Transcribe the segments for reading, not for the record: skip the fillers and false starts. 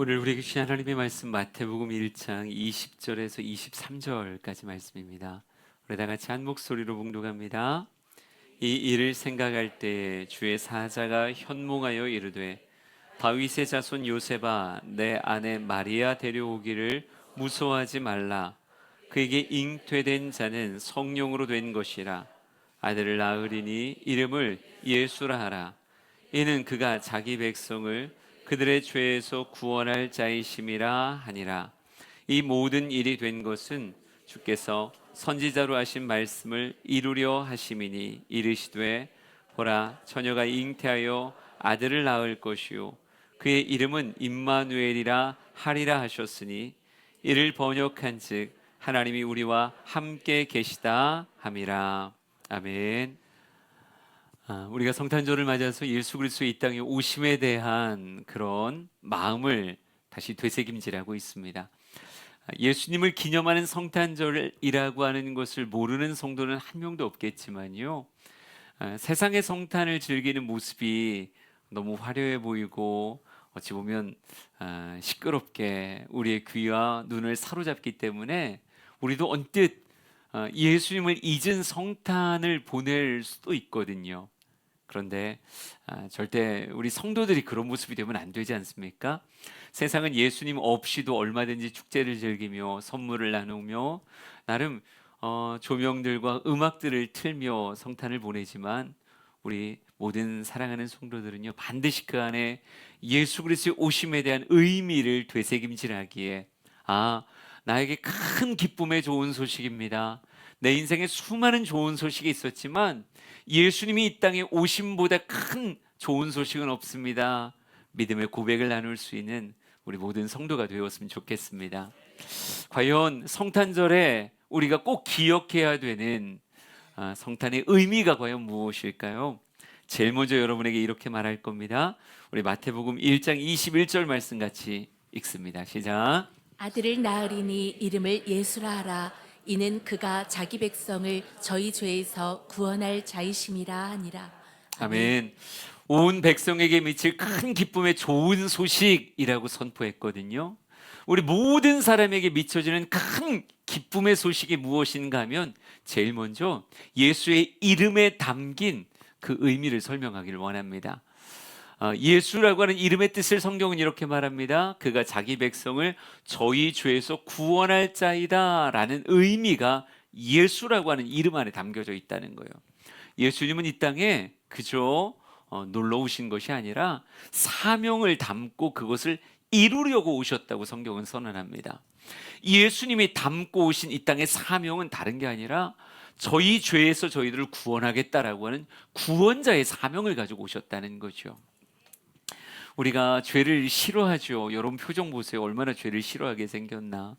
오늘 우리에게 주신 하나님의 말씀 마태복음 1장 20절에서 23절까지 말씀입니다. 우리 다 같이 한 목소리로 봉독합니다. 이 일을 생각할 때에 주의 사자가 현몽하여 이르되 다윗의 자손 요셉아 내 아내 마리아 데려오기를 무서워하지 말라. 그에게 잉태된 자는 성령으로 된 것이라. 아들을 낳으리니 이름을 예수라 하라. 이는 그가 자기 백성을 그들의 죄에서 구원할 자이심이라 하니라. 이 모든 일이 된 것은 주께서 선지자로 하신 말씀을 이루려 하심이니 이르시되 보라 처녀가 잉태하여 아들을 낳을 것이요 그의 이름은 임마누엘이라 하리라 하셨으니 이를 번역한즉 하나님이 우리와 함께 계시다 함이라. 아멘. 우리가 성탄절을 맞아서 예수 그리스도의 이 땅에 오심에 대한 그런 마음을 다시 되새김질하고 있습니다. 예수님을 기념하는 성탄절이라고 하는 것을 모르는 성도는 한 명도 없겠지만요, 세상의 성탄을 즐기는 모습이 너무 화려해 보이고 어찌 보면 시끄럽게 우리의 귀와 눈을 사로잡기 때문에 우리도 언뜻 예수님을 잊은 성탄을 보낼 수도 있거든요. 그런데 절대 우리 성도들이 그런 모습이 되면 안 되지 않습니까? 세상은 예수님 없이도 얼마든지 축제를 즐기며 선물을 나누며 나름 조명들과 음악들을 틀며 성탄을 보내지만 우리 모든 사랑하는 성도들은요, 반드시 그 안에 예수 그리스도의 오심에 대한 의미를 되새김질하기에 나에게 큰 기쁨의 좋은 소식입니다. 내 인생에 수많은 좋은 소식이 있었지만 예수님이 이 땅에 오심보다 큰 좋은 소식은 없습니다. 믿음의 고백을 나눌 수 있는 우리 모든 성도가 되었으면 좋겠습니다. 과연 성탄절에 우리가 꼭 기억해야 되는 성탄의 의미가 과연 무엇일까요? 제일 먼저 여러분에게 이렇게 말할 겁니다. 우리 마태복음 1장 21절 말씀 같이 읽습니다. 시작. 아들을 낳으리니 이름을 예수라 하라. 이는 그가 자기 백성을 저희 죄에서 구원할 자이심이라 하니라. 아멘. 온 백성에게 미칠 큰 기쁨의 좋은 소식이라고 선포했거든요. 우리 모든 사람에게 미쳐지는 큰 기쁨의 소식이 무엇인가 하면 제일 먼저 예수의 이름에 담긴 그 의미를 설명하기를 원합니다. 예수라고 하는 이름의 뜻을 성경은 이렇게 말합니다. 그가 자기 백성을 저희 죄에서 구원할 자이다 라는 의미가 예수라고 하는 이름 안에 담겨져 있다는 거예요. 예수님은 이 땅에 그저 놀러 오신 것이 아니라 사명을 담고 그것을 이루려고 오셨다고 성경은 선언합니다. 예수님이 담고 오신 이 땅의 사명은 다른 게 아니라 저희 죄에서 저희들을 구원하겠다라고 하는 구원자의 사명을 가지고 오셨다는 거죠. 우리가 죄를 싫어하죠. 여러분 표정 보세요. 얼마나 죄를 싫어하게 생겼나.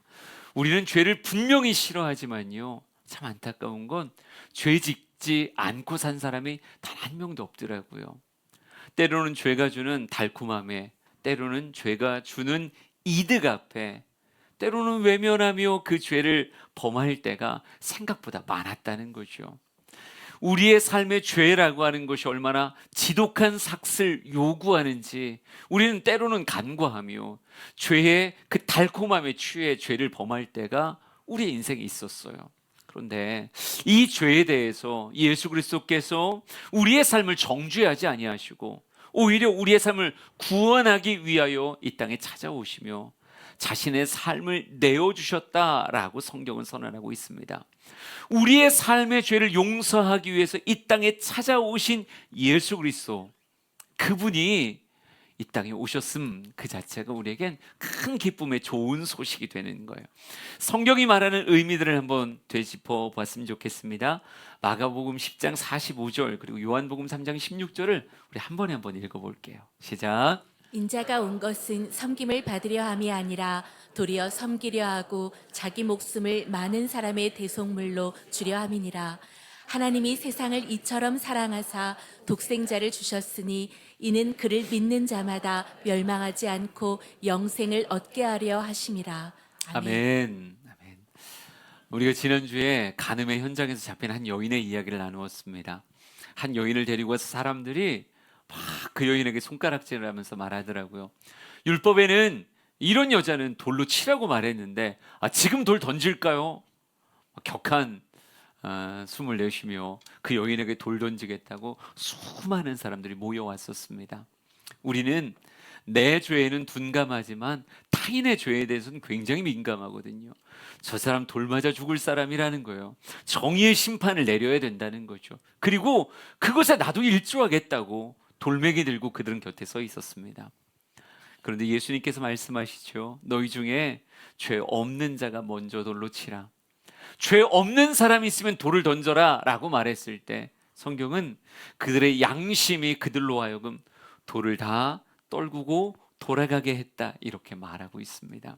우리는 죄를 분명히 싫어하지만요, 참 안타까운 건 죄 짓지 않고 산 사람이 단 한 명도 없더라고요. 때로는 죄가 주는 달콤함에, 때로는 죄가 주는 이득 앞에, 때로는 외면하며 그 죄를 범할 때가 생각보다 많았다는 거죠. 우리의 삶의 죄라고 하는 것이 얼마나 지독한 삭슬 요구하는지 우리는 때로는 간과하며 죄의 그 달콤함에 취해 죄를 범할 때가 우리의 인생에 있었어요. 그런데 이 죄에 대해서 예수 그리스도께서 우리의 삶을 정죄하지 아니하시고 오히려 우리의 삶을 구원하기 위하여 이 땅에 찾아오시며 자신의 삶을 내어주셨다라고 성경은 선언하고 있습니다. 우리의 삶의 죄를 용서하기 위해서 이 땅에 찾아오신 예수 그리스도, 그분이 이 땅에 오셨음 그 자체가 우리에겐 큰 기쁨의 좋은 소식이 되는 거예요. 성경이 말하는 의미들을 한번 되짚어 봤으면 좋겠습니다. 마가복음 10장 45절 그리고 요한복음 3장 16절을 우리 한 번에 한번 읽어볼게요. 시작. 인자가 온 것은 섬김을 받으려 함이 아니라 도리어 섬기려 하고 자기 목숨을 많은 사람의 대속물로 주려 함이니라. 하나님이 세상을 이처럼 사랑하사 독생자를 주셨으니 이는 그를 믿는 자마다 멸망하지 않고 영생을 얻게 하려 하심이라. 아멘. 아멘. 우리가 지난주에 간음의 현장에서 잡힌 한 여인의 이야기를 나누었습니다. 한 여인을 데리고 와서 사람들이 막 그 여인에게 손가락질을 하면서 말하더라고요. 율법에는 이런 여자는 돌로 치라고 말했는데 지금 돌 던질까요? 격한 숨을 내쉬며 그 여인에게 돌 던지겠다고 수많은 사람들이 모여왔었습니다. 우리는 내 죄에는 둔감하지만 타인의 죄에 대해서는 굉장히 민감하거든요. 저 사람 돌 맞아 죽을 사람이라는 거예요. 정의의 심판을 내려야 된다는 거죠. 그리고 그것에 나도 일조하겠다고 돌멩이 들고 그들은 곁에 서 있었습니다. 그런데 예수님께서 말씀하시죠. 너희 중에 죄 없는 자가 먼저 돌로 치라. 죄 없는 사람이 있으면 돌을 던져라 라고 말했을 때 성경은 그들의 양심이 그들로 하여금 돌을 다 떨구고 돌아가게 했다 이렇게 말하고 있습니다.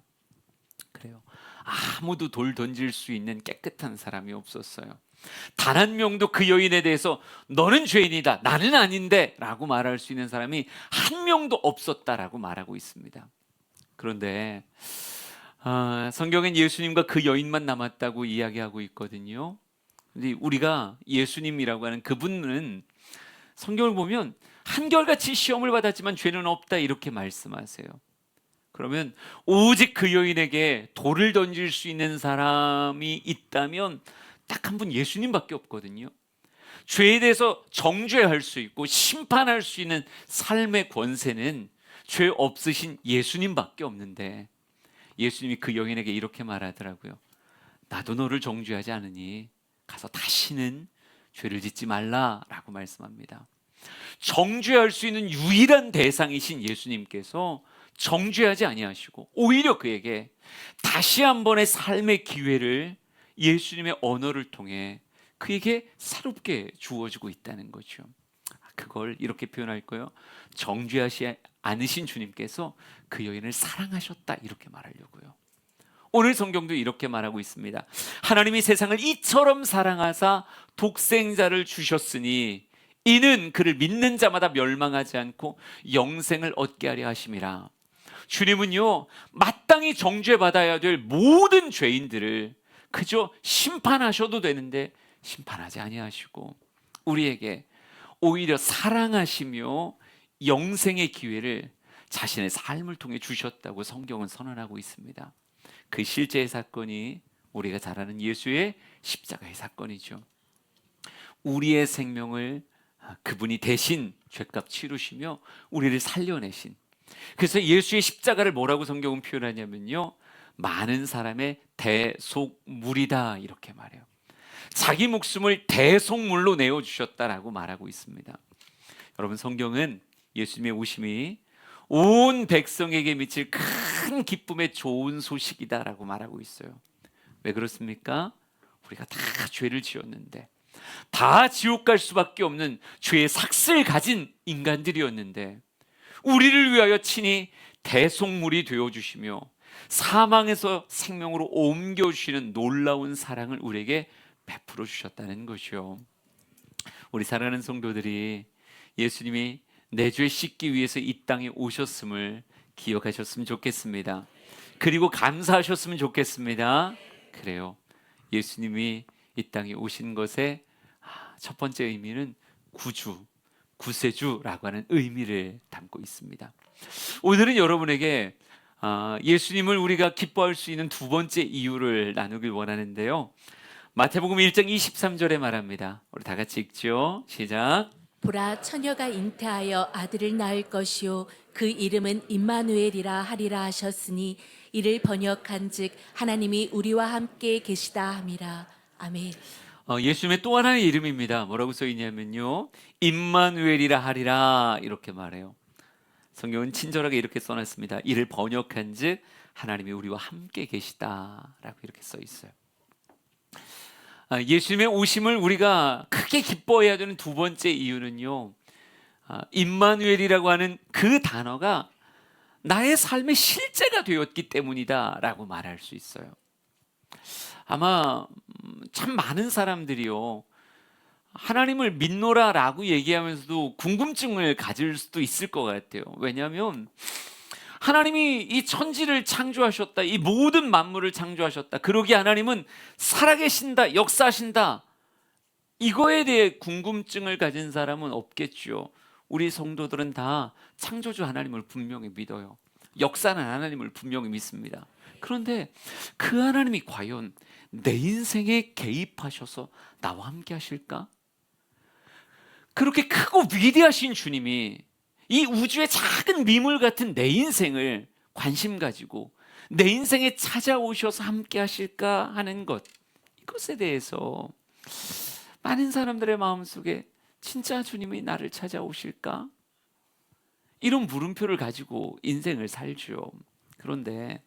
그래요. 아무도 돌 던질 수 있는 깨끗한 사람이 없었어요. 단 한 명도 그 여인에 대해서 너는 죄인이다 나는 아닌데 라고 말할 수 있는 사람이 한 명도 없었다라고 말하고 있습니다. 그런데 성경엔 예수님과 그 여인만 남았다고 이야기하고 있거든요. 근데 우리가 예수님이라고 하는 그분은 성경을 보면 한결같이 시험을 받았지만 죄는 없다 이렇게 말씀하세요. 그러면 오직 그 여인에게 돌을 던질 수 있는 사람이 있다면 딱 한 분 예수님밖에 없거든요. 죄에 대해서 정죄할 수 있고 심판할 수 있는 삶의 권세는 죄 없으신 예수님밖에 없는데 예수님이 그 여인에게 이렇게 말하더라고요. 나도 너를 정죄하지 않으니 가서 다시는 죄를 짓지 말라라고 말씀합니다. 정죄할 수 있는 유일한 대상이신 예수님께서 정죄하지 아니하시고 오히려 그에게 다시 한 번의 삶의 기회를 예수님의 언어를 통해 그에게 새롭게 주어지고 있다는 거죠. 그걸 이렇게 표현할 거예요. 정죄하시 않으신 주님께서 그 여인을 사랑하셨다 이렇게 말하려고요. 오늘 성경도 이렇게 말하고 있습니다. 하나님이 세상을 이처럼 사랑하사 독생자를 주셨으니 이는 그를 믿는 자마다 멸망하지 않고 영생을 얻게 하려 하심이라. 주님은요 마땅히 정죄받아야 될 모든 죄인들을 그저 심판하셔도 되는데 심판하지 아니하시고 우리에게 오히려 사랑하시며 영생의 기회를 자신의 삶을 통해 주셨다고 성경은 선언하고 있습니다. 그 실제의 사건이 우리가 잘 아는 예수의 십자가의 사건이죠. 우리의 생명을 그분이 대신 죄값 치르시며 우리를 살려내신, 그래서 예수의 십자가를 뭐라고 성경은 표현하냐면요 많은 사람의 대속물이다 이렇게 말해요. 자기 목숨을 대속물로 내어주셨다라고 말하고 있습니다. 여러분 성경은 예수님의 오심이 온 백성에게 미칠 큰 기쁨의 좋은 소식이다라고 말하고 있어요. 왜 그렇습니까? 우리가 다 죄를 지었는데 다 지옥 갈 수밖에 없는 죄의 삭슬 가진 인간들이었는데 우리를 위하여 친히 대속물이 되어주시며 사망에서 생명으로 옮겨주시는 놀라운 사랑을 우리에게 베풀어 주셨다는 것이요. 우리 사랑하는 성도들이 예수님이 내 죄 씻기 위해서 이 땅에 오셨음을 기억하셨으면 좋겠습니다. 그리고 감사하셨으면 좋겠습니다. 그래요. 예수님이 이 땅에 오신 것의 첫 번째 의미는 구주, 구세주라고 하는 의미를 담고 있습니다. 오늘은 여러분에게 예수님을 우리가 기뻐할 수 있는 두 번째 이유를 나누길 원하는데요. 마태복음 1장 23절에 말합니다. 우리 다 같이 읽죠. 시작. 보라 처녀가 잉태하여 아들을 낳을 것이요 그 이름은 임마누엘이라 하리라 하셨으니 이를 번역한즉 하나님이 우리와 함께 계시다 함이라. 아멘. 예수님의 또 하나의 이름입니다. 뭐라고 써 있냐면요 임마누엘이라 하리라 이렇게 말해요. 성경은 친절하게 이렇게 써놨습니다. 이를 번역한즉 하나님이 우리와 함께 계시다라고 이렇게 써 있어요. 예수님의 오심을 우리가 크게 기뻐해야 되는 두 번째 이유는요 임마누엘이라고 하는 그 단어가 나의 삶의 실제가 되었기 때문이다라고 말할 수 있어요. 아마 참 많은 사람들이요 하나님을 믿노라라고 얘기하면서도 궁금증을 가질 수도 있을 것 같아요. 왜냐하면 하나님이 이 천지를 창조하셨다, 이 모든 만물을 창조하셨다, 그러기에 하나님은 살아계신다, 역사하신다, 이거에 대해 궁금증을 가진 사람은 없겠죠. 우리 성도들은 다 창조주 하나님을 분명히 믿어요. 역사는 하나님을 분명히 믿습니다. 그런데 그 하나님이 과연 내 인생에 개입하셔서 나와 함께 하실까? 그렇게 크고 위대하신 주님이 이 우주의 작은 미물 같은 내 인생을 관심 가지고 내 인생에 찾아오셔서 함께 하실까 하는 것, 이것에 대해서 많은 사람들의 마음속에 진짜 주님이 나를 찾아오실까? 이런 물음표를 가지고 인생을 살죠. 그런데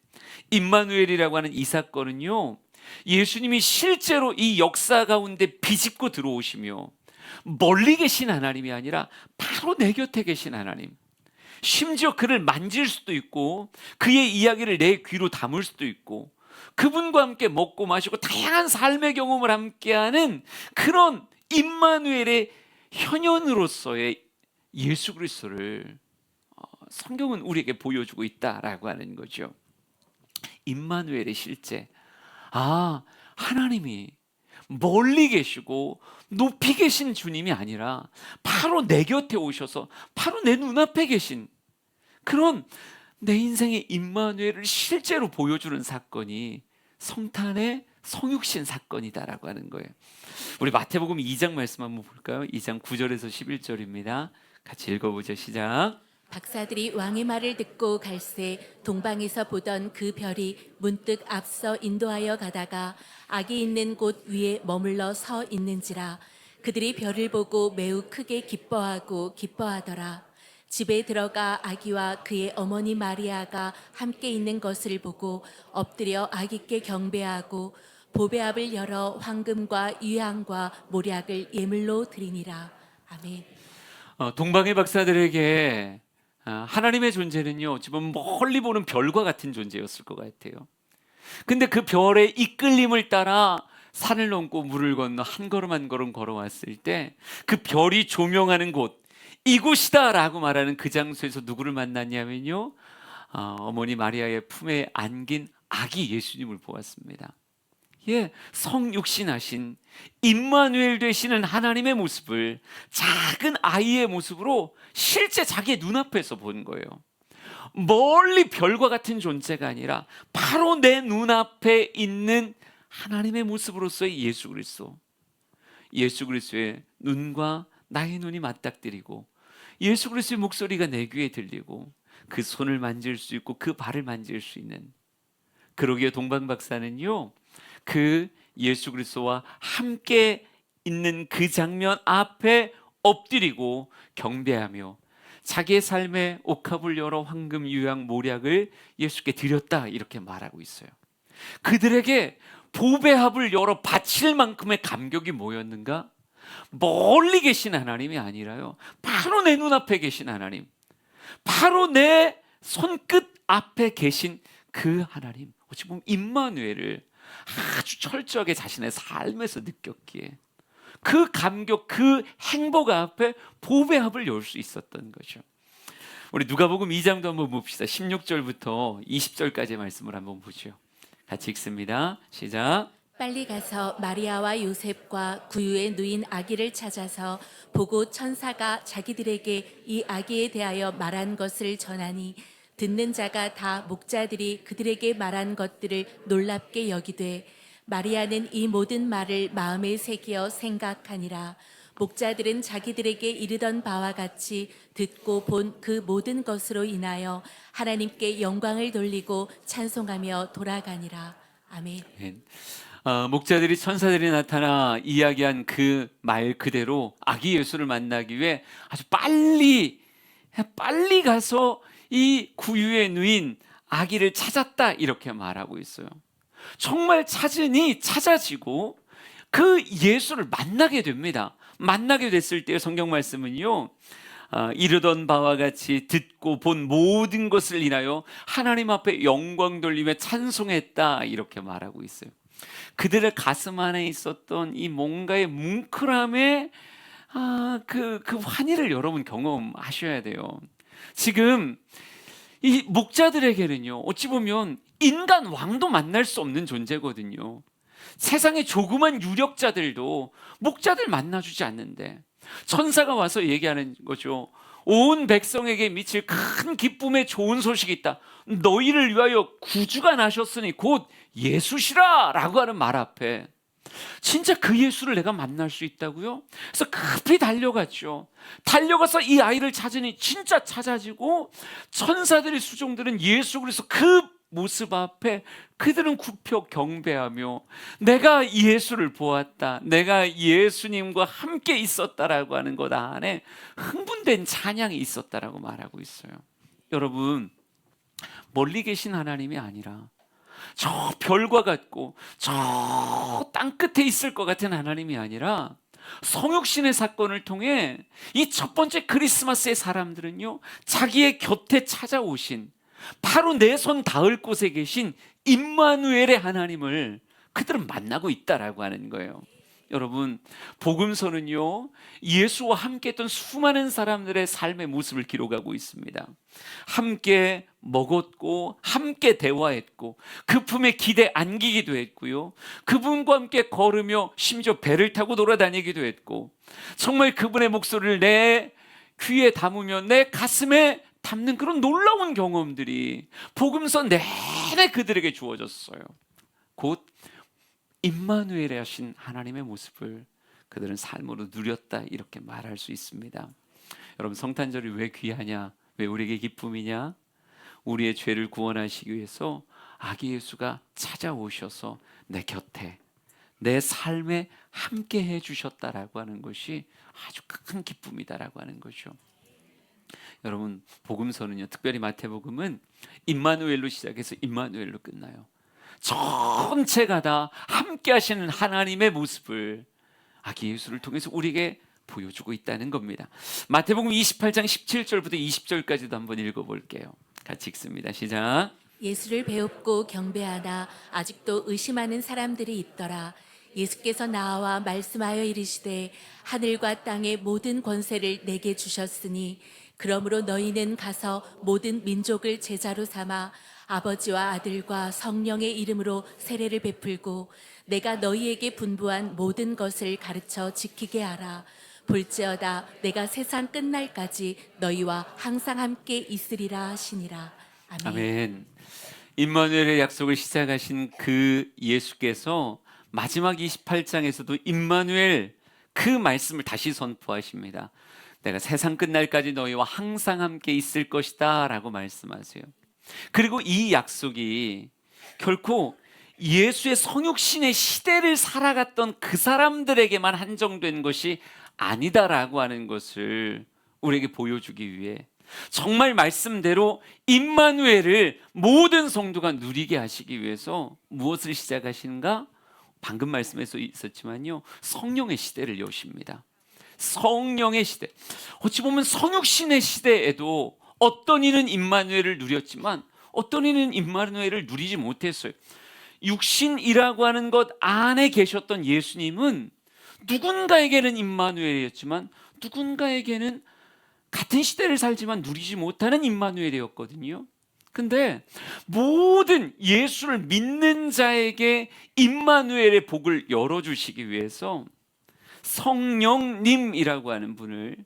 임마누엘이라고 하는 이 사건은요, 예수님이 실제로 이 역사 가운데 비집고 들어오시며 멀리 계신 하나님이 아니라 바로 내 곁에 계신 하나님, 심지어 그를 만질 수도 있고 그의 이야기를 내 귀로 담을 수도 있고 그분과 함께 먹고 마시고 다양한 삶의 경험을 함께하는 그런 임마누엘의 현현으로서의 예수 그리스도를 성경은 우리에게 보여주고 있다라고 하는 거죠. 임마누엘의 실제, 하나님이 멀리 계시고 높이 계신 주님이 아니라 바로 내 곁에 오셔서 바로 내 눈앞에 계신 그런 내 인생의 임마누엘을 실제로 보여주는 사건이 성탄의 성육신 사건이다라고 하는 거예요. 우리 마태복음 2장 말씀 한번 볼까요? 2장 9절에서 11절입니다. 같이 읽어보죠. 시작. 박사들이 왕의 말을 듣고 갈새 동방에서 보던 그 별이 문득 앞서 인도하여 가다가 아기 있는 곳 위에 머물러 서 있는지라. 그들이 별을 보고 매우 크게 기뻐하더라. 집에 들어가 아기와 그의 어머니 마리아가 함께 있는 것을 보고 엎드려 아기께 경배하고 보배압을 열어 황금과 유향과 모략을 예물로 드리니라. 아멘. 동방의 박사들에게 하나님의 존재는요, 어찌 보면 멀리 보는 별과 같은 존재였을 것 같아요. 근데 그 별의 이끌림을 따라 산을 넘고 물을 건너 한 걸음 한 걸음 걸어왔을 때 그 별이 조명하는 곳, 이곳이다 라고 말하는 그 장소에서 누구를 만났냐면요, 어머니 마리아의 품에 안긴 아기 예수님을 보았습니다. 성육신하신 임마누엘 되시는 하나님의 모습을 작은 아이의 모습으로 실제 자기의 눈앞에서 본 거예요. 멀리 별과 같은 존재가 아니라 바로 내 눈앞에 있는 하나님의 모습으로서의 예수 그리스도. 예수 그리스도의 눈과 나의 눈이 맞닥뜨리고 예수 그리스도의 목소리가 내 귀에 들리고 그 손을 만질 수 있고 그 발을 만질 수 있는, 그러기에 동방 박사는요, 그 예수 그리스도와 함께 있는 그 장면 앞에 엎드리고 경배하며 자기의 삶의 옥합을 열어 황금, 유향, 모략을 예수께 드렸다 이렇게 말하고 있어요. 그들에게 보배합을 열어 바칠 만큼의 감격이 뭐였는가? 멀리 계신 하나님이 아니라요, 바로 내 눈앞에 계신 하나님, 바로 내 손끝 앞에 계신 그 하나님, 어찌 보면 임마누엘을 아주 철저하게 자신의 삶에서 느꼈기에 그 감격, 그 행복 앞에 보배합을 열 수 있었던 거죠. 우리 누가복음 2장도 한번 봅시다. 16절부터 20절까지의 말씀을 한번 보죠. 같이 읽습니다. 시작. 빨리 가서 마리아와 요셉과 구유에 누인 아기를 찾아서 보고 천사가 자기들에게 이 아기에 대하여 말한 것을 전하니 듣는 자가 다 목자들이 그들에게 말한 것들을 놀랍게 여기되 마리아는 이 모든 말을 마음에 새기어 생각하니라. 목자들은 자기들에게 이르던 바와 같이 듣고 본 그 모든 것으로 인하여 하나님께 영광을 돌리고 찬송하며 돌아가니라. 아멘. 목자들이 천사들이 나타나 이야기한 그 말 그대로 아기 예수를 만나기 위해 아주 빨리 가서 이 구유에 누인 아기를 찾았다 이렇게 말하고 있어요. 정말 찾으니 찾아지고 그 예수를 만나게 됩니다. 만나게 됐을 때 성경 말씀은요, 이르던 바와 같이 듣고 본 모든 것을 인하여 하나님 앞에 영광 돌리며 찬송했다 이렇게 말하고 있어요. 그들의 가슴 안에 있었던 이 뭔가의 뭉클함의 그 환희를 여러분 경험하셔야 돼요. 지금 이 목자들에게는요, 어찌 보면 인간 왕도 만날 수 없는 존재거든요. 세상의 조그만 유력자들도 목자들 만나주지 않는데 천사가 와서 얘기하는 거죠. 온 백성에게 미칠 큰 기쁨의 좋은 소식이 있다. 너희를 위하여 구주가 나셨으니 곧 예수시라 라고 하는 말 앞에 진짜 그 예수를 내가 만날 수 있다고요? 그래서 급히 달려갔죠. 달려가서 이 아이를 찾으니 진짜 찾아지고 천사들의 수종들은 예수 그리스도 그 모습 앞에 그들은 굽혀 경배하며 내가 예수를 보았다, 내가 예수님과 함께 있었다라고 하는 것 안에 흥분된 찬양이 있었다라고 말하고 있어요. 여러분, 멀리 계신 하나님이 아니라 저 별과 같고 저 땅 끝에 있을 것 같은 하나님이 아니라 성육신의 사건을 통해 이 첫 번째 크리스마스의 사람들은요, 자기의 곁에 찾아오신 바로 내 손 닿을 곳에 계신 임마누엘의 하나님을 그들은 만나고 있다라고 하는 거예요. 여러분, 복음서는요, 예수와 함께 했던 수많은 사람들의 삶의 모습을 기록하고 있습니다. 함께 먹었고 함께 대화했고 그 품에 기대 안기기도 했고요, 그분과 함께 걸으며 심지어 배를 타고 돌아다니기도 했고, 정말 그분의 목소리를 내 귀에 담으며 내 가슴에 담는 그런 놀라운 경험들이 복음서 내내 그들에게 주어졌어요. 곧 임마누엘에 하신 하나님의 모습을 그들은 삶으로 누렸다, 이렇게 말할 수 있습니다. 여러분, 성탄절이 왜 귀하냐, 왜 우리에게 기쁨이냐? 우리의 죄를 구원하시기 위해서 아기 예수가 찾아오셔서 내 곁에 내 삶에 함께 해주셨다라고 하는 것이 아주 큰 기쁨이다라고 하는 거죠. 여러분, 복음서는요, 특별히 마태복음은 임마누엘로 시작해서 임마누엘로 끝나요. 전체가 다 함께 하시는 하나님의 모습을 아기 예수를 통해서 우리에게 보여주고 있다는 겁니다. 마태복음 28장 17절부터 20절까지도 한번 읽어볼게요. 같이 읽습니다. 시작. 예수를 배웁고 경배하나 아직도 의심하는 사람들이 있더라. 예수께서 나와 말씀하여 이르시되 하늘과 땅의 모든 권세를 내게 주셨으니 그러므로 너희는 가서 모든 민족을 제자로 삼아 아버지와 아들과 성령의 이름으로 세례를 베풀고 내가 너희에게 분부한 모든 것을 가르쳐 지키게 하라. 볼지어다 내가 세상 끝날까지 너희와 항상 함께 있으리라 하시니라. 아멘. 아멘. 임마누엘의 약속을 시작하신 그 예수께서 마지막 28장에서도 임마누엘 그 말씀을 다시 선포하십니다. 내가 세상 끝날까지 너희와 항상 함께 있을 것이다 라고 말씀하세요. 그리고 이 약속이 결코 예수의 성육신의 시대를 살아갔던 그 사람들에게만 한정된 것이 아니다라고 하는 것을 우리에게 보여주기 위해 정말 말씀대로 임마누엘을 모든 성도가 누리게 하시기 위해서 무엇을 시작하시는가? 방금 말씀에서 있었지만요, 성령의 시대를 여십니다. 성령의 시대. 어찌 보면 성육신의 시대에도 어떤 이는 임마누엘을 누렸지만 어떤 이는 임마누엘을 누리지 못했어요. 육신이라고 하는 것 안에 계셨던 예수님은 누군가에게는 임마누엘이었지만 누군가에게는 같은 시대를 살지만 누리지 못하는 임마누엘이었거든요. 근데 모든 예수를 믿는 자에게 임마누엘의 복을 열어주시기 위해서 성령님이라고 하는 분을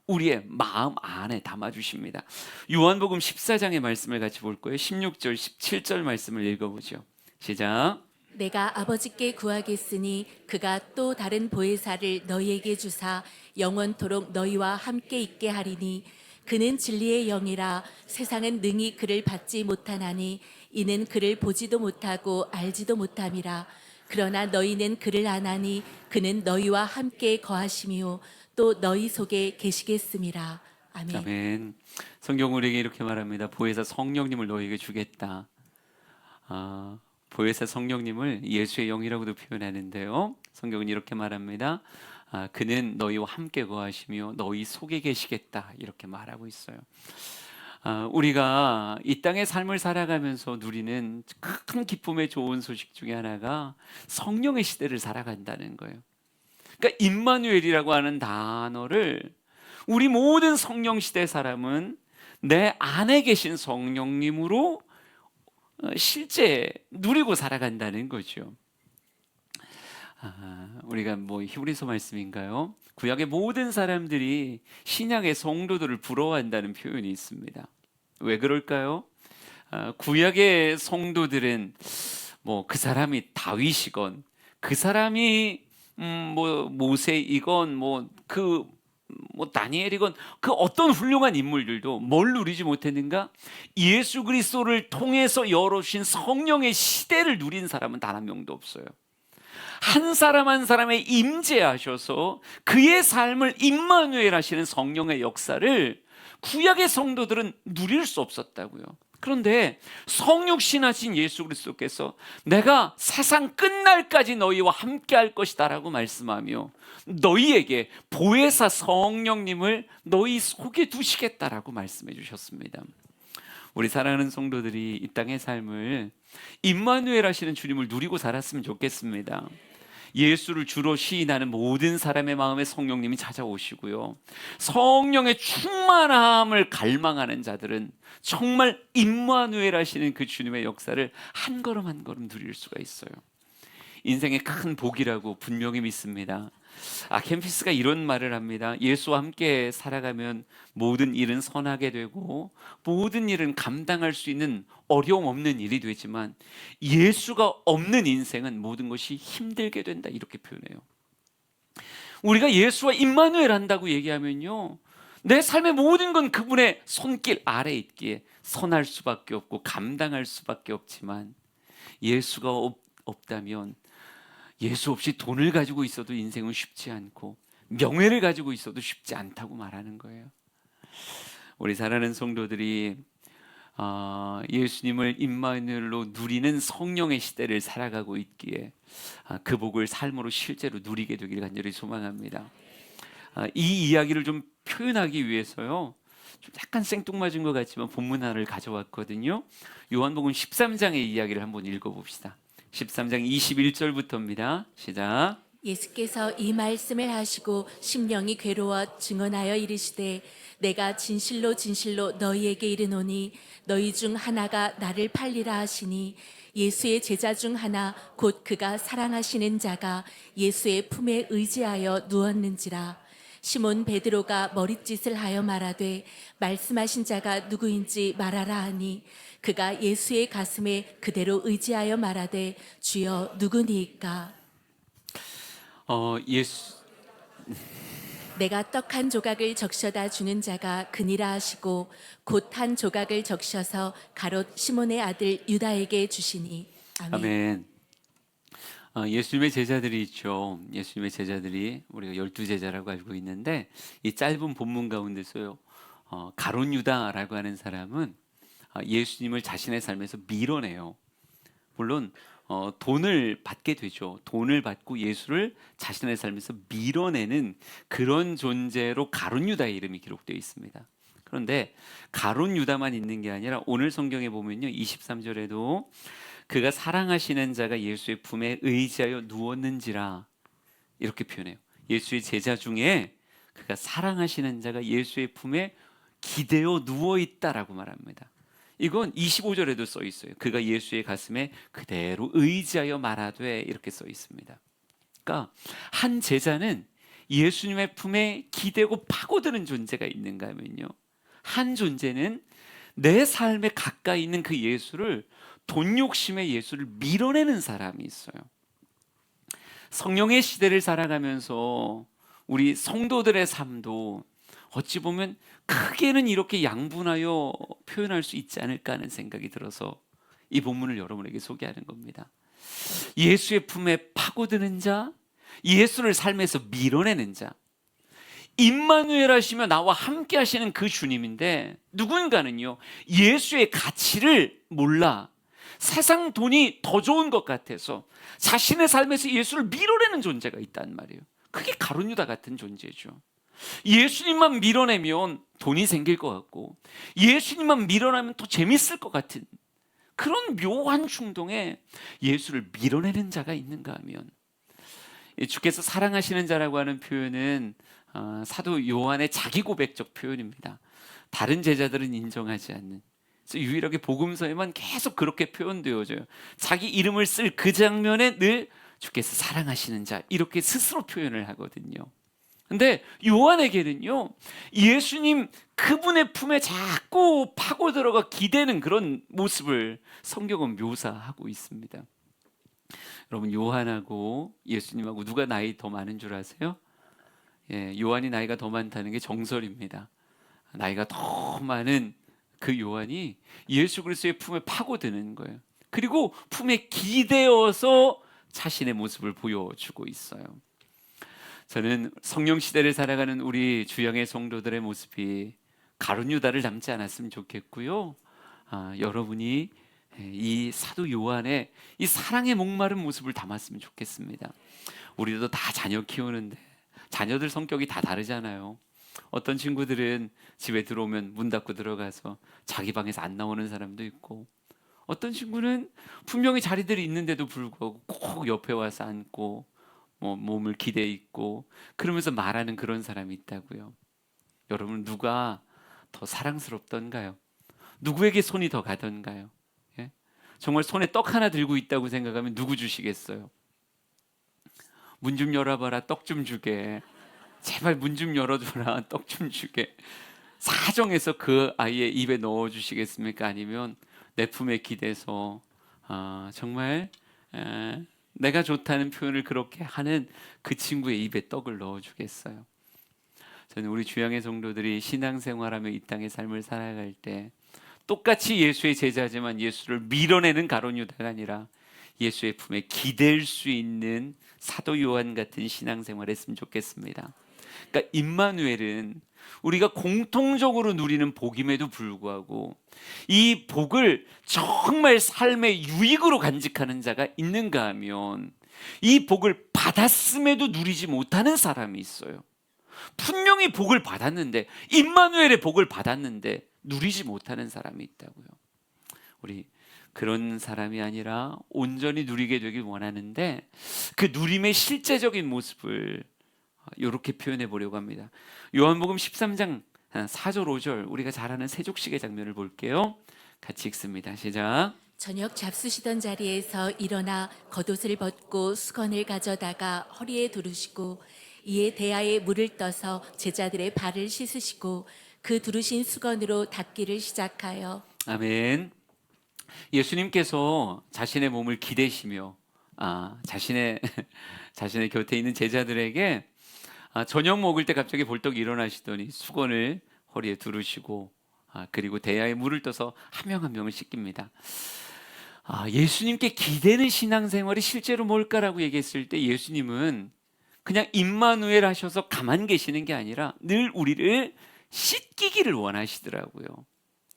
우리의 마음 안에 담아주십니다. 요한복음 14장의 말씀을 같이 볼 거예요. 16절, 17절 말씀을 읽어보죠. 시작. 내가 아버지께 구하겠으니 그가 또 다른 보혜사를 너희에게 주사 영원토록 너희와 함께 있게 하리니 그는 진리의 영이라 세상은 능히 그를 받지 못하나니 이는 그를 보지도 못하고 알지도 못함이라. 그러나 너희는 그를 아나니 그는 너희와 함께 거하시며 또 너희 속에 계시겠음이라. 아멘. 아멘. 성경 우리에게 이렇게 말합니다. 보혜사 성령님을 너희에게 주겠다. 보혜사 성령님을 예수의 영이라고도 표현하는데요, 성경은 이렇게 말합니다. 그는 너희와 함께 거하시며 너희 속에 계시겠다, 이렇게 말하고 있어요. 우리가 이 땅의 삶을 살아가면서 누리는 큰 기쁨의 좋은 소식 중에 하나가 성령의 시대를 살아간다는 거예요. 그러니까 임마누엘이라고 하는 단어를 우리 모든 성령 시대 사람은 내 안에 계신 성령님으로 실제 누리고 살아간다는 거죠. 우리가 히브리서 말씀인가요? 구약의 모든 사람들이 신약의 성도들을 부러워한다는 표현이 있습니다. 왜 그럴까요? 구약의 성도들은 그 사람이 다윗이건 그 사람이 모세이건 다니엘이건 그 어떤 훌륭한 인물들도 뭘 누리지 못했는가? 예수 그리스도를 통해서 열어주신 성령의 시대를 누린 사람은 단 한 명도 없어요. 한 사람 한 사람에 임재하셔서 그의 삶을 임마누엘 하시는 성령의 역사를 구약의 성도들은 누릴 수 없었다고요. 그런데 성육신하신 예수 그리스도께서 내가 세상 끝날까지 너희와 함께 할 것이다 라고 말씀하며 너희에게 보혜사 성령님을 너희 속에 두시겠다라고 말씀해 주셨습니다. 우리 사랑하는 성도들이 이 땅의 삶을 임마누엘 하시는 주님을 누리고 살았으면 좋겠습니다. 예수를 주로 시인하는 모든 사람의 마음에 성령님이 찾아오시고요, 성령의 충만함을 갈망하는 자들은 정말 임마누엘 하시는 그 주님의 역사를 한 걸음 한 걸음 누릴 수가 있어요. 인생의 큰 복이라고 분명히 믿습니다. 캠피스가 이런 말을 합니다. 예수와 함께 살아가면 모든 일은 선하게 되고 모든 일은 감당할 수 있는 어려움 없는 일이 되지만 예수가 없는 인생은 모든 것이 힘들게 된다, 이렇게 표현해요. 우리가 예수와 임마누엘 한다고 얘기하면요, 내 삶의 모든 건 그분의 손길 아래에 있기에 선할 수밖에 없고 감당할 수밖에 없지만 예수가 없다면, 예수 없이 돈을 가지고 있어도 인생은 쉽지 않고 명예를 가지고 있어도 쉽지 않다고 말하는 거예요. 우리 사랑하는 성도들이 예수님을 임마누엘로 누리는 성령의 시대를 살아가고 있기에 그 복을 삶으로 실제로 누리게 되기를 간절히 소망합니다. 이 이야기를 좀 표현하기 위해서요, 좀 약간 생뚱맞은 것 같지만 본문 하나를 가져왔거든요. 요한복음 13장의 이야기를 한번 읽어봅시다. 13장 21절부터입니다. 시작. 예수께서 이 말씀을 하시고 심령이 괴로워 증언하여 이르시되 내가 진실로 진실로 너희에게 이르노니 너희 중 하나가 나를 팔리라 하시니 예수의 제자 중 하나 곧 그가 사랑하시는 자가 예수의 품에 의지하여 누웠는지라. 시몬 베드로가 머릿짓을 하여 말하되 말씀하신 자가 누구인지 말하라 하니 그가 예수의 가슴에 그대로 의지하여 말하되 주여 누구니이까. 내가 떡 한 조각을 적셔다 주는 자가 그니라 하시고 곧 한 조각을 적셔서 가롯 시몬의 아들 유다에게 주시니. 아멘. 아멘. 예수님의 제자들이 있죠. 예수님의 제자들이 우리가 12제자라고 알고 있는데 이 짧은 본문 가운데서요, 가룟 유다라고 하는 사람은 예수님을 자신의 삶에서 밀어내요. 물론 돈을 받게 되죠. 돈을 받고 예수를 자신의 삶에서 밀어내는 그런 존재로 가룟 유다의 이름이 기록되어 있습니다. 그런데 가룟 유다만 있는 게 아니라 오늘 성경에 보면요, 23절에도 그가 사랑하시는 자가 예수의 품에 의지하여 누웠는지라 이렇게 표현해요. 예수의 제자 중에 그가 사랑하시는 자가 예수의 품에 기대어 누워있다라고 말합니다. 이건 25절에도 써 있어요. 그가 예수의 가슴에 그대로 의지하여 말하되 이렇게 써 있습니다. 그러니까 한 제자는 예수님의 품에 기대고 파고드는 존재가 있는가 하면요, 한 존재는 내 삶에 가까이 있는 그 예수를, 돈 욕심의 예수를 밀어내는 사람이 있어요. 성령의 시대를 살아가면서 우리 성도들의 삶도 어찌 보면 크게는 이렇게 양분하여 표현할 수 있지 않을까 하는 생각이 들어서 이 본문을 여러분에게 소개하는 겁니다. 예수의 품에 파고드는 자, 예수를 삶에서 밀어내는 자, 임마누엘 하시며 나와 함께 하시는 그 주님인데, 누군가는요 예수의 가치를 몰라 세상 돈이 더 좋은 것 같아서 자신의 삶에서 예수를 밀어내는 존재가 있단 말이에요. 그게 가룟 유다 같은 존재죠. 예수님만 밀어내면 돈이 생길 것 같고 예수님만 밀어내면 더 재밌을 것 같은 그런 묘한 충동에 예수를 밀어내는 자가 있는가 하면, 주께서 사랑하시는 자라고 하는 표현은 사도 요한의 자기 고백적 표현입니다. 다른 제자들은 인정하지 않는, 그래서 유일하게 복음서에만 계속 그렇게 표현되어져요. 자기 이름을 쓸 그 장면에 늘 주께서 사랑하시는 자, 이렇게 스스로 표현을 하거든요. 근데 요한에게는요, 예수님 그분의 품에 자꾸 파고 들어가 기대는 그런 모습을 성경은 묘사하고 있습니다. 여러분, 요한하고 예수님하고 누가 나이 더 많은 줄 아세요? 예, 요한이 나이가 더 많다는 게 정설입니다. 나이가 더 많은 그 요한이 예수 그리스도의 품에 파고드는 거예요. 그리고 품에 기대어서 자신의 모습을 보여주고 있어요. 저는 성령 시대를 살아가는 우리 주영의 성도들의 모습이 가룟 유다를 닮지 않았으면 좋겠고요. 여러분이 이 사도 요한의 이 사랑에 목마른 모습을 담았으면 좋겠습니다. 우리도 다 자녀 키우는데 자녀들 성격이 다 다르잖아요. 어떤 친구들은 집에 들어오면 문 닫고 들어가서 자기 방에서 안 나오는 사람도 있고, 어떤 친구는 분명히 자리들이 있는데도 불구하고 꼭 옆에 와서 앉고 몸을 기대 있고 그러면서 말하는 그런 사람이 있다고요. 여러분, 누가 더 사랑스럽던가요? 누구에게 손이 더 가던가요? 예? 정말 손에 떡 하나 들고 있다고 생각하면 누구 주시겠어요? 문 좀 열어봐라, 떡 좀 주게. 제발 문 좀 열어줘라, 떡 좀 주게. 사정해서 그 아이의 입에 넣어주시겠습니까? 아니면 내 품에 기대서 정말 내가 좋다는 표현을 그렇게 하는 그 친구의 입에 떡을 넣어주겠어요? 저는 우리 주양의 성도들이 신앙생활하며 이 땅의 삶을 살아갈 때 똑같이 예수의 제자지만 예수를 밀어내는 가룟 유다가 아니라 예수의 품에 기댈 수 있는 사도 요한 같은 신앙생활을 했으면 좋겠습니다. 그러니까 임마누엘은 우리가 공통적으로 누리는 복임에도 불구하고 이 복을 정말 삶의 유익으로 간직하는 자가 있는가 하면 이 복을 받았음에도 누리지 못하는 사람이 있어요. 분명히 복을 받았는데, 임마누엘의 복을 받았는데 누리지 못하는 사람이 있다고요. 우리 그런 사람이 아니라 온전히 누리게 되길 원하는데 그 누림의 실제적인 모습을 이렇게 표현해 보려고 합니다. 요한복음 13장 4절 5절, 우리가 잘 아는 세족식의 장면을 볼게요. 같이 읽습니다. 시작. 저녁 잡수시던 자리에서 일어나 겉옷을 벗고 수건을 가져다가 허리에 두르시고 이에 대야에 물을 떠서 제자들의 발을 씻으시고 그 두르신 수건으로 닦기를 시작하여. 아멘. 예수님께서 자신의 몸을 기대시며 자신의 곁에 있는 제자들에게 저녁 먹을 때 갑자기 벌떡 일어나시더니 수건을 허리에 두르시고 그리고 대야에 물을 떠서 한 명 한 명을 씻깁니다. 예수님께 기대는 신앙생활이 실제로 뭘까라고 얘기했을 때 예수님은 그냥 임마누엘 하셔서 가만 계시는 게 아니라 늘 우리를 씻기기를 원하시더라고요.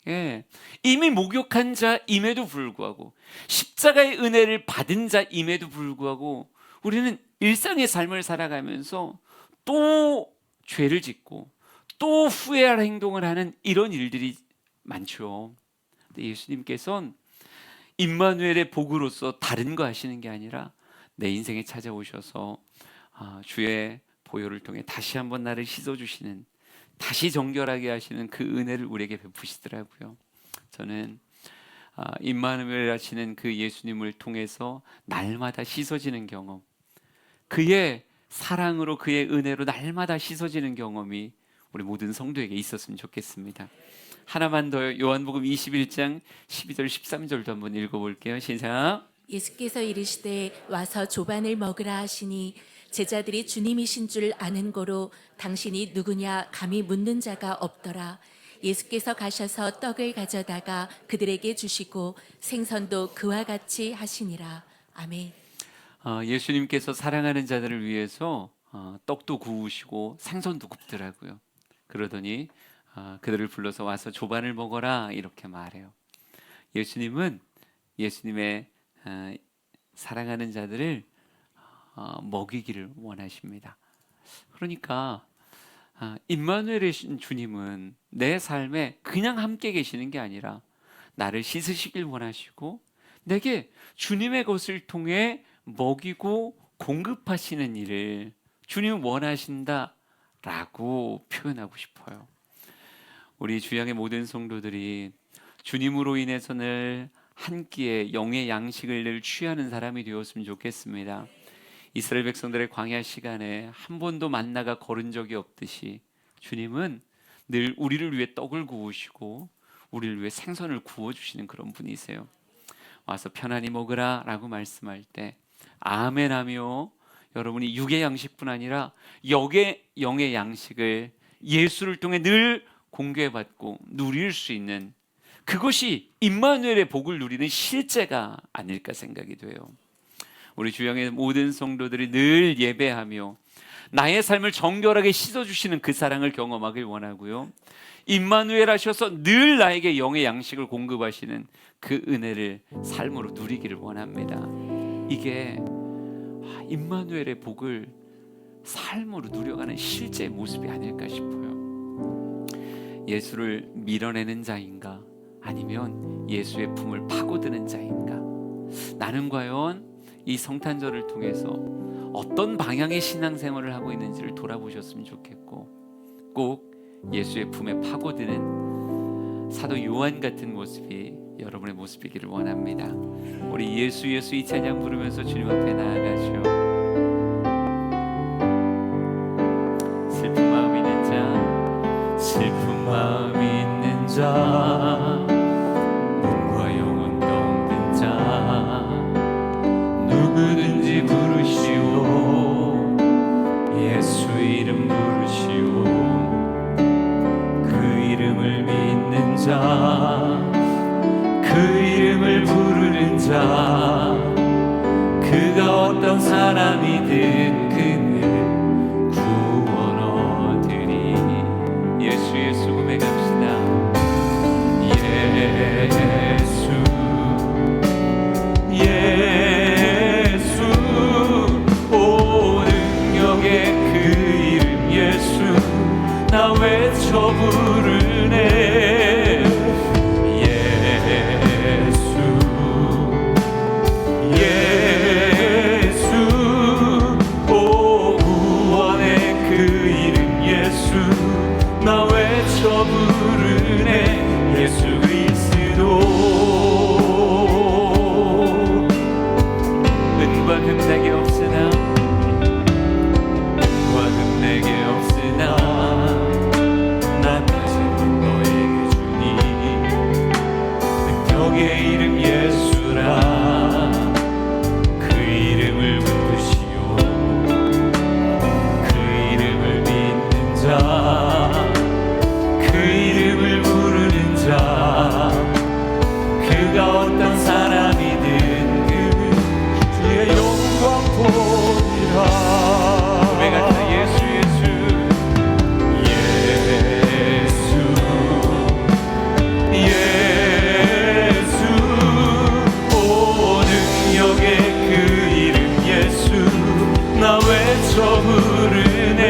예, 이미 목욕한 자임에도 불구하고 십자가의 은혜를 받은 자임에도 불구하고 우리는 일상의 삶을 살아가면서 또 죄를 짓고 또 후회할 행동을 하는 이런 일들이 많죠. 근데 예수님께서는 임마누엘의 복으로서 다른 거 하시는 게 아니라 내 인생에 찾아오셔서 주의 보혈을 통해 다시 한번 나를 씻어주시는, 다시 정결하게 하시는 그 은혜를 우리에게 베푸시더라고요. 저는 임마누엘 하시는 그 예수님을 통해서 날마다 씻어지는 경험, 그의 사랑으로 그의 은혜로 날마다 씻어지는 경험이 우리 모든 성도에게 있었으면 좋겠습니다. 하나만 더, 요한복음 21장 12절 13절도 한번 읽어볼게요. 시작. 예수께서 이르시되 와서 조반을 먹으라 하시니 제자들이 주님이신 줄 아는 고로 당신이 누구냐 감히 묻는 자가 없더라. 예수께서 가셔서 떡을 가져다가 그들에게 주시고 생선도 그와 같이 하시니라. 아멘. 예수님께서 사랑하는 자들을 위해서 떡도 구우시고 생선도 굽더라고요. 그러더니 그들을 불러서 와서 조반을 먹어라 이렇게 말해요. 예수님은 예수님의 사랑하는 자들을 먹이기를 원하십니다. 그러니까 임마누엘의 주님은 내 삶에 그냥 함께 계시는 게 아니라 나를 씻으시길 원하시고 내게 주님의 것을 통해 먹이고 공급하시는 일을 주님은 원하신다라고 표현하고 싶어요. 우리 주양의 모든 성도들이 주님으로 인해서 늘 한 끼의 영의 양식을 늘 취하는 사람이 되었으면 좋겠습니다. 이스라엘 백성들의 광야 시간에 한 번도 만나가 거른 적이 없듯이 주님은 늘 우리를 위해 떡을 구우시고 우리를 위해 생선을 구워주시는 그런 분이세요. 와서 편안히 먹으라 라고 말씀할 때 아멘하며 여러분이 육의 양식뿐 아니라 영의 양식을 예수를 통해 늘 공개받고 누릴 수 있는, 그것이 임마누엘의 복을 누리는 실제가 아닐까 생각이 돼요. 우리 주영의 모든 성도들이 늘 예배하며 나의 삶을 정결하게 씻어주시는 그 사랑을 경험하길 원하고요, 임마누엘 하셔서 늘 나에게 영의 양식을 공급하시는 그 은혜를 삶으로 누리기를 원합니다. 이게 임마누엘의 복을 삶으로 누려가는 실제의 모습이 아닐까 싶어요. 예수를 밀어내는 자인가 아니면 예수의 품을 파고드는 자인가, 나는 과연 이 성탄절을 통해서 어떤 방향의 신앙생활을 하고 있는지를 돌아보셨으면 좋겠고, 꼭 예수의 품에 파고드는 사도 요한 같은 모습이 여러분의 모습이기를 원합니다. 우리 예수 예수 이 찬양 부르면서 주님 앞에 나아가죠. 슬픈 마음 있는 자, 슬픈 마음 있는 자, 눈과 영혼 병든 자, 누구든지 부르시오, 예수 이름 부르시오. 그 이름을 믿는 자, 그 이름을 부르는 자, 그가 어떤 사람이든 그는 구원 얻으리. 예수 예수 고백합시다. 예수 예수 오 능력의 그 이름 예수, 나 외쳐 부르네. 나 외쳐 부르네. 예수 그리스도. 은과 금 내게 없으나, 은과 금 내게 없으나, 난 가진 너에게 주니. 능력의 이름 예수라, 그 이름을 붙드시오. 그 이름을 믿는 자, 그 이름을 부르는 자, 그가 어떤 사람이든 그 주의 영광 보리라. 고백하자. 예수 예수 예수 오 능력의 그 이름 예수, 나 외쳐 부르네.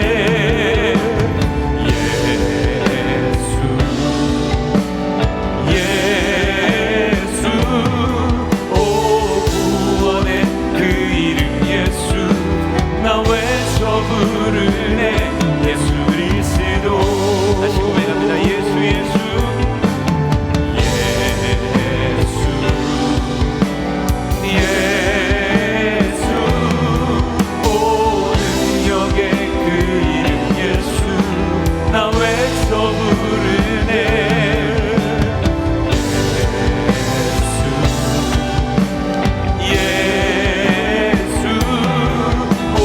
다시 고백합니다. 예수 예수 예수 예수 오 능력의 그 이름 예수, 나 외쳐 부르네. 예수 오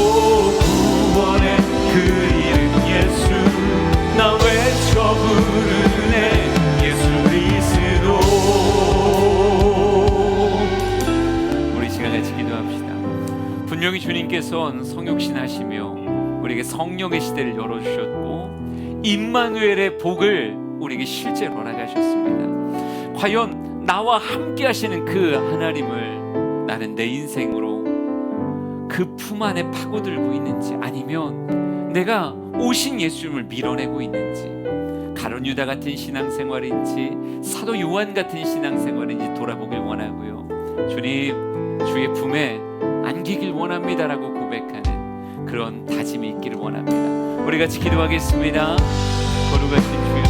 구원의 그 이름 예수, 나 외쳐 부르네. 예수 그리스도. 우리 시간 같이 기도합시다. 분명히 주님께서는 성육신하시며 우리에게 성령의 시대를 열어주셨고 임마누엘의 복을 우리에게 실제로 허락하셨습니다. 과연 나와 함께 하시는 그 하나님을 나는 내 인생으로 그 품 안에 파고들고 있는지, 아니면 내가 오신 예수님을 밀어내고 있는지, 가룟 유다 같은 신앙생활인지 사도 요한 같은 신앙생활인지 돌아보길 원하고요, 주님 주의 품에 안기길 원합니다라고 고백하는 그런 다짐이 있기를 원합니다. 우리 같이 기도하겠습니다. 거룩하신 주여,